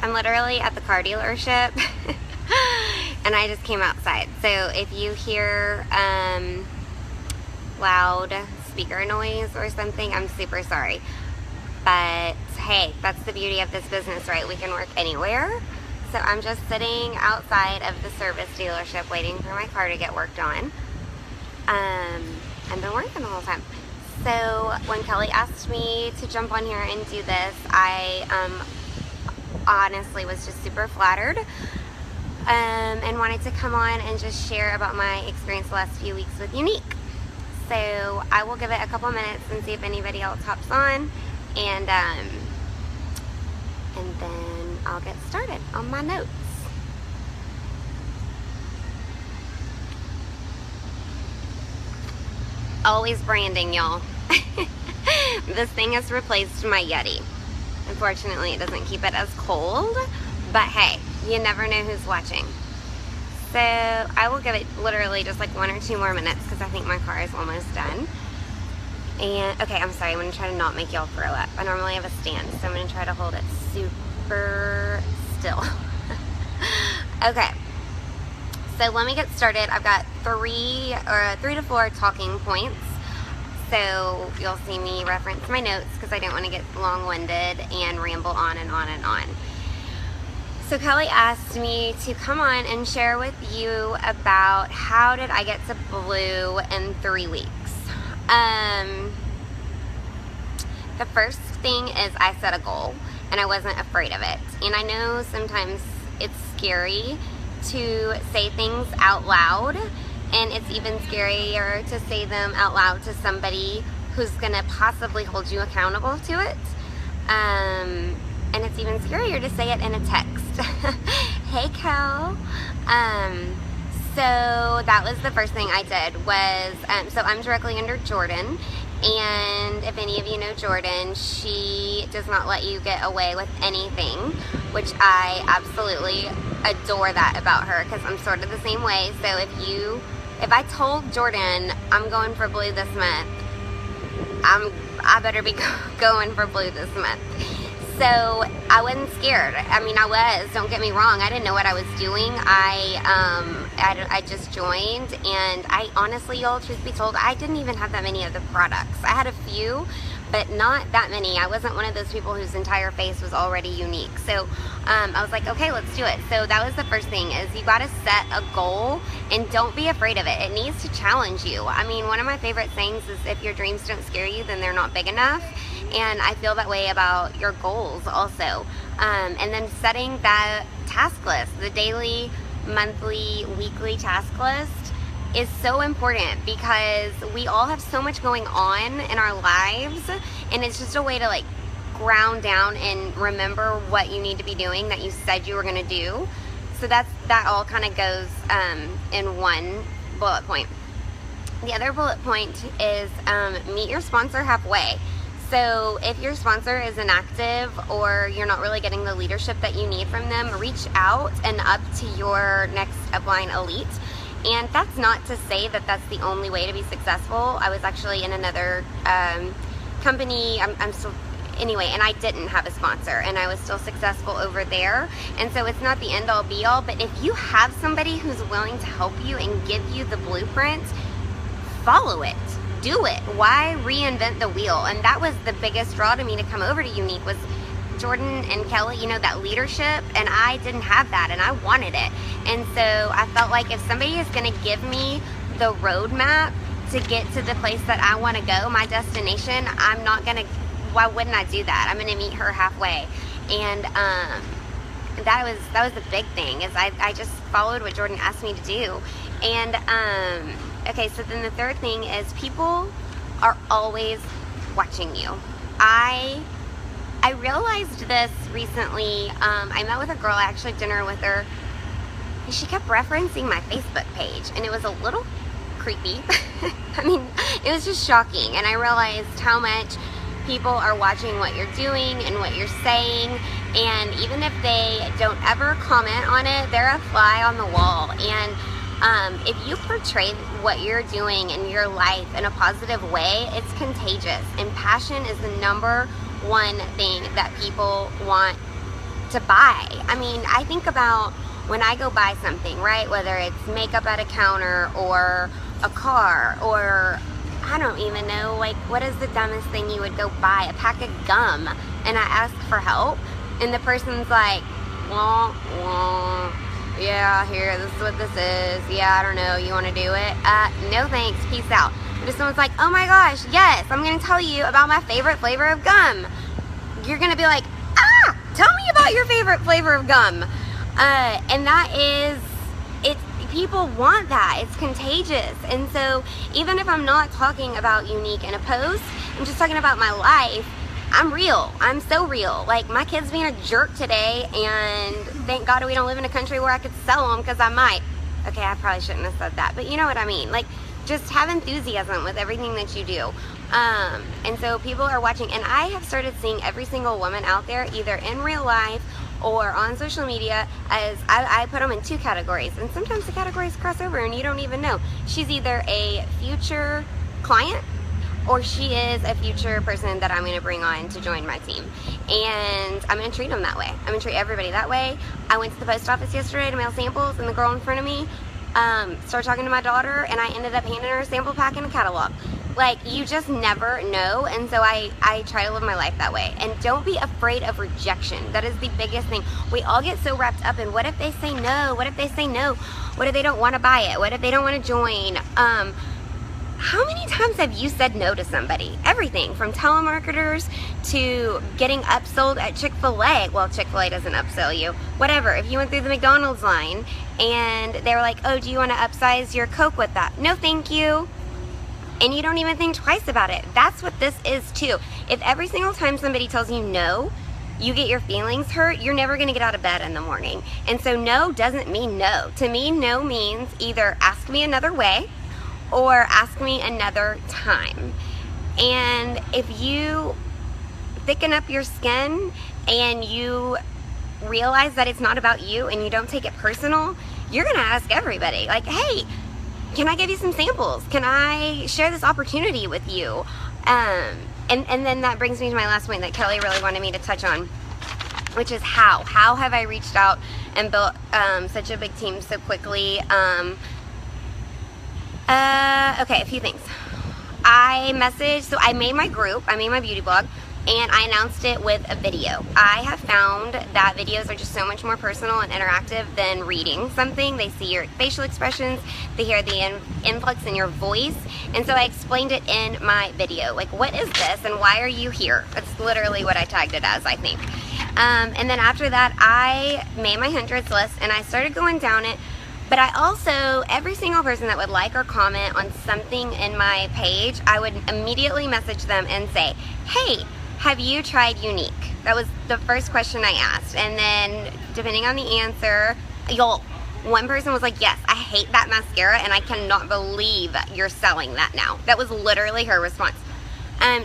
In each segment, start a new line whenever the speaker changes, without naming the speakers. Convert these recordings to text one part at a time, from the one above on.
I'm literally at the car dealership and I just came outside. So if you hear loud speaker noise or something, I'm super sorry. But hey, that's the beauty of this business, right? We can work anywhere. So I'm just sitting outside of the service dealership waiting for my car to get worked on. I've been working the whole time. So when Kelly asked me to jump on here and do this, I honestly was just super flattered and wanted to come on and just share about my experience the last few weeks with Younique. So I will give it a couple minutes and see if anybody else hops on, and then I'll get started on my notes. Always branding, y'all. This thing has replaced my Yeti. Unfortunately, it doesn't keep it as cold, but hey, you never know who's watching. So I will give it literally just like 1 or 2 more minutes because I think my car is almost done. And okay, I'm sorry, I'm gonna try to not make y'all throw up. I normally have a stand, so I'm gonna try to hold it super still. Okay, so let me get started. I've got 3 to 4 talking points. So you'll see me reference my notes because I don't want to get long-winded and ramble on and on and on. So Kelly asked me to come on and share with you about how did I get to blue in 3 weeks. The first thing is I set a goal and I wasn't afraid of it. And I know sometimes it's scary to say things out loud, and it's even scarier to say them out loud to somebody who's gonna possibly hold you accountable to it. And it's even scarier to say it in a text. Hey, Kel. So that was the first thing I did was, so I'm directly under Jordan. And if any of you know Jordan, she does not let you get away with anything, which I absolutely adore that about her because I'm sort of the same way. So if I told Jordan I'm going for blue this month, I better be going for blue this month. So I wasn't scared. I mean, I was, don't get me wrong. I didn't know what I was doing. I just joined, and I honestly, y'all, truth be told, I didn't even have that many of the products. I had a few, but not that many. I wasn't one of those people whose entire face was already Younique. So I was like, okay, let's do it. So that was the first thing, is you got to set a goal and don't be afraid of it. It needs to challenge you. I mean, one of my favorite sayings is if your dreams don't scare you, then they're not big enough. And I feel that way about your goals also. And then setting that task list, the daily, monthly, weekly task list, is so important because we all have so much going on in our lives, and it's just a way to like ground down and remember what you need to be doing that you said you were going to do. So that all kind of goes in one bullet point. The other bullet point is meet your sponsor halfway. So if your sponsor is inactive or you're not really getting the leadership that you need from them, reach out and up to your next upline elite. And that's not to say that that's the only way to be successful. I was actually in another company, I'm still, anyway, and I didn't have a sponsor and I was still successful over there. And so it's not the end all be all, but if you have somebody who's willing to help you and give you the blueprint, follow it. Do it. Why reinvent the wheel? And that was the biggest draw to me to come over to Younique, was Jordan and Kelly, you know, that leadership, and I didn't have that, and I wanted it. And so I felt like if somebody is going to give me the roadmap to get to the place that I want to go, my destination, I'm not going to, why wouldn't I do that? I'm going to meet her halfway. And that was the big thing, is I just followed what Jordan asked me to do. And okay, so then the third thing is people are always watching you. I realized this recently. I met with a girl, I actually had dinner with her, and she kept referencing my Facebook page, and it was a little creepy. I mean, it was just shocking, and I realized how much people are watching what you're doing and what you're saying, and even if they don't ever comment on it, they're a fly on the wall. And if you portray what you're doing in your life in a positive way, it's contagious. And passion is the #1 thing that people want to buy. I mean, I think about when I go buy something, right? Whether it's makeup at a counter or a car, or I don't even know, like, what is the dumbest thing you would go buy? A pack of gum. And I ask for help, and the person's like, wah, wah. Yeah, here, this is what this is. Yeah, I don't know, you want to do it? No thanks, peace out. But if someone's like, oh my gosh, yes, I'm going to tell you about my favorite flavor of gum, you're going to be like, tell me about your favorite flavor of gum. And that is, people want that. It's contagious. And so even if I'm not talking about Younique in a post, I'm just talking about my life, I'm real. I'm so real. Like, my kid's being a jerk today, and thank God we don't live in a country where I could sell them, because I might. Okay, I probably shouldn't have said that, but you know what I mean. Like, just have enthusiasm with everything that you do. And so people are watching, and I have started seeing every single woman out there, either in real life or on social media, as I put them in 2 categories, and sometimes the categories cross over and you don't even know. She's either a future client, or she is a future person that I'm going to bring on to join my team. And I'm going to treat them that way. I'm going to treat everybody that way. I went to the post office yesterday to mail samples, and the girl in front of me started talking to my daughter, and I ended up handing her a sample pack and a catalog. Like, you just never know. And so I try to live my life that way. And don't be afraid of rejection. That is the biggest thing. We all get so wrapped up in, what if they say no? What if they say no? What if they don't want to buy it? What if they don't want to join? How many times have you said no to somebody? Everything from telemarketers to getting upsold at Chick-fil-A. Well, Chick-fil-A doesn't upsell you. Whatever. If you went through the McDonald's line and they were like, oh, do you want to upsize your Coke with that? No, thank you. And you don't even think twice about it. That's what this is too. If every single time somebody tells you no, you get your feelings hurt, you're never going to get out of bed in the morning. And so no doesn't mean no. To me, no means either ask me another way, or ask me another time. And if you thicken up your skin and you realize that it's not about you and you don't take it personal, you're gonna ask everybody, like, hey, can I give you some samples? Can I share this opportunity with you? And then that brings me to my last point that Kelly really wanted me to touch on, which is how. How have I reached out and built such a big team so quickly? Okay, a few things. I made my group, I made my beauty blog, and I announced it with a video. I have found that videos are just so much more personal and interactive than reading something. They see your facial expressions, they hear the influx in your voice, and so I explained it in my video. Like, what is this and why are you here? That's literally what I tagged it as, I think. And then after that, I made my hundreds list and I started going down it. But I also, every single person that would like or comment on something in my page, I would immediately message them and say, hey, have you tried Younique? That was the first question I asked. And then depending on the answer, one person was like, yes, I hate that mascara and I cannot believe you're selling that now. That was literally her response.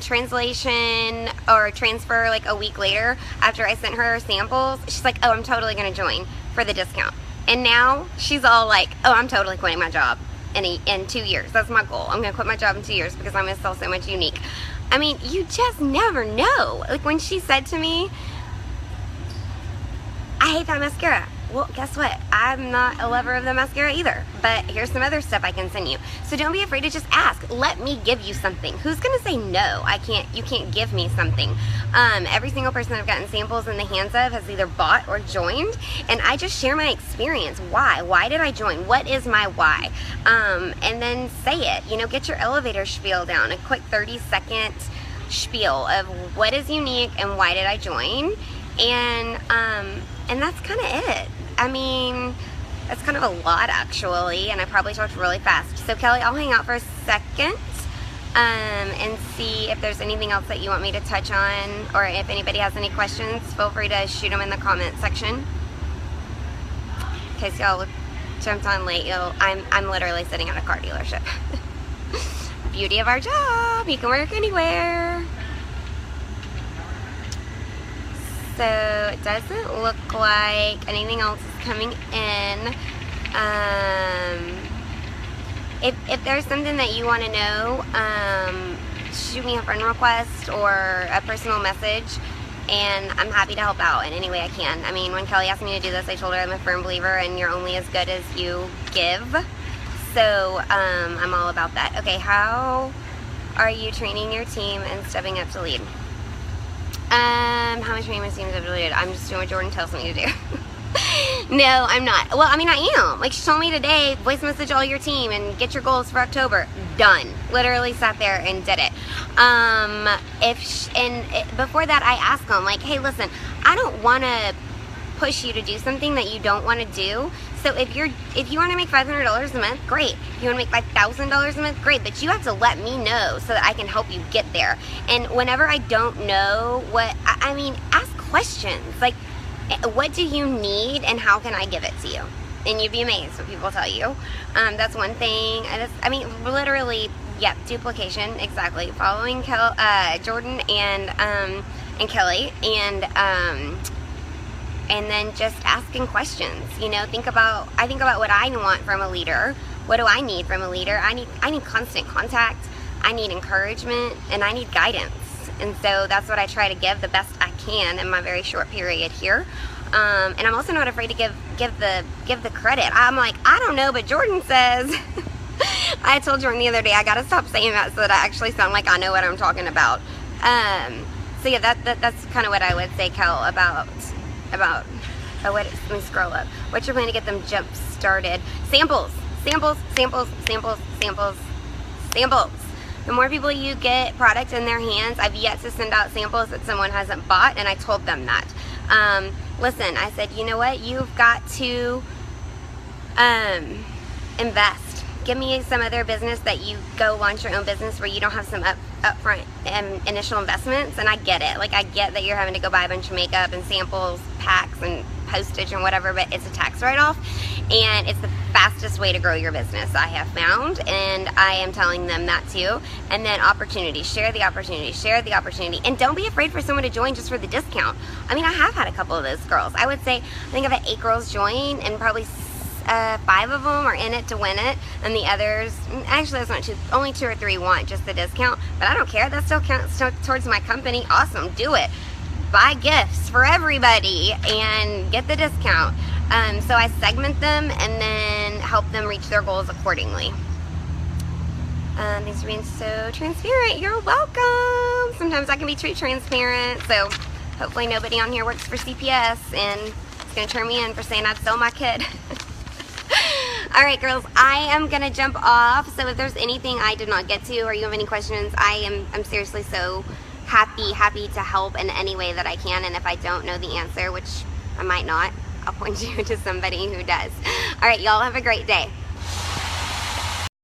Translation or transfer like a week later after I sent her samples, she's like, oh, I'm totally going to join for the discount. And now she's all like, oh, I'm totally quitting my job in 2 years. That's my goal. I'm going to quit my job in 2 years because I'm going to sell so much Younique. I mean, you just never know. Like, when she said to me, I hate that mascara. Well, guess what? I'm not a lover of the mascara either, but here's some other stuff I can send you. So don't be afraid to just ask. Let me give you something. Who's gonna say no? You can't give me something. Every single person I've gotten samples in the hands of has either bought or joined, and I just share my experience. Why did I join? What is my why? And then say it. You know, get your elevator spiel down, a quick 30-second spiel of what is Younique and why did I join, and that's kind of it. I mean, that's kind of a lot actually, and I probably talked really fast. So Kelly, I'll hang out for a second and see if there's anything else that you want me to touch on, or if anybody has any questions, feel free to shoot them in the comment section. In case y'all jumped on late, I'm literally sitting at a car dealership. Beauty of our job, you can work anywhere. So it doesn't look like anything else is coming in. If there's something that you want to know, shoot me a friend request or a personal message. and I'm happy to help out in any way I can. I mean, when Kelly asked me to do this, I told her I'm a firm believer and you're only as good as you give. So I'm all about that. Okay, how are you training your team and stepping up to lead? How am I training my team to lead? I'm just doing what Jordan tells me to do. No, I'm not. Well, I mean, I am. Like, she told me today, voice message all your team and get your goals for October. Done. Literally sat there and did it. Before that, I asked them, like, hey, listen, I don't want to push you to do something that you don't want to do. So if you want to make $500 a month, great. If you want to make $5,000 a month, great. But you have to let me know so that I can help you get there. And whenever I don't know I mean, ask questions. Like, what do you need and how can I give it to you? And you'd be amazed what people tell you. That's one thing. I mean, literally, yep, duplication, exactly. Following Jordan and Kelly, and then just asking questions. You know, I think about what I want from a leader. What do I need from a leader? I need constant contact. I need encouragement, and I need guidance. And so that's what I try to give the best I can in my very short period here. And I'm also not afraid to give the credit. I'm like, I don't know, but Jordan says. I told Jordan the other day, I gotta stop saying that so that I actually sound like I know what I'm talking about. So yeah, that's kind of what I would say, Kel, about let me scroll up. What's your plan to get them jump started? Samples. The more people you get product in their hands, I've yet to send out samples that someone hasn't bought, and I told them that. Listen, I said, you know what? You've got to invest. Give me some other business that you go launch your own business where you don't have some upfront initial investments, and I get it. Like, I get that you're having to go buy a bunch of makeup and samples, packs, and postage and whatever, but it's a tax write-off, and it's the fastest way to grow your business, I have found, and I am telling them that too. And then opportunity, share the opportunity, and don't be afraid for someone to join just for the discount. I mean, I have had a couple of those girls. I would say, I think I've had 8 girls join, and probably 5 of them are in it to win it, and the others, actually that's not true, only 2 or 3 want just the discount, but I don't care, that still counts towards my company. Awesome, do it. Buy gifts for everybody and get the discount. So I segment them and then help them reach their goals accordingly. Thanks for being so transparent. You're welcome. Sometimes I can be too transparent, so hopefully nobody on here works for CPS and it's gonna turn me in for saying I'd sell my kid. All right, girls, I am gonna jump off. So if there's anything I did not get to or you have any questions, I'm seriously so happy to help in any way that I can. And if I don't know the answer, which I might not, I'll point you to somebody who does. All right, y'all have a great day.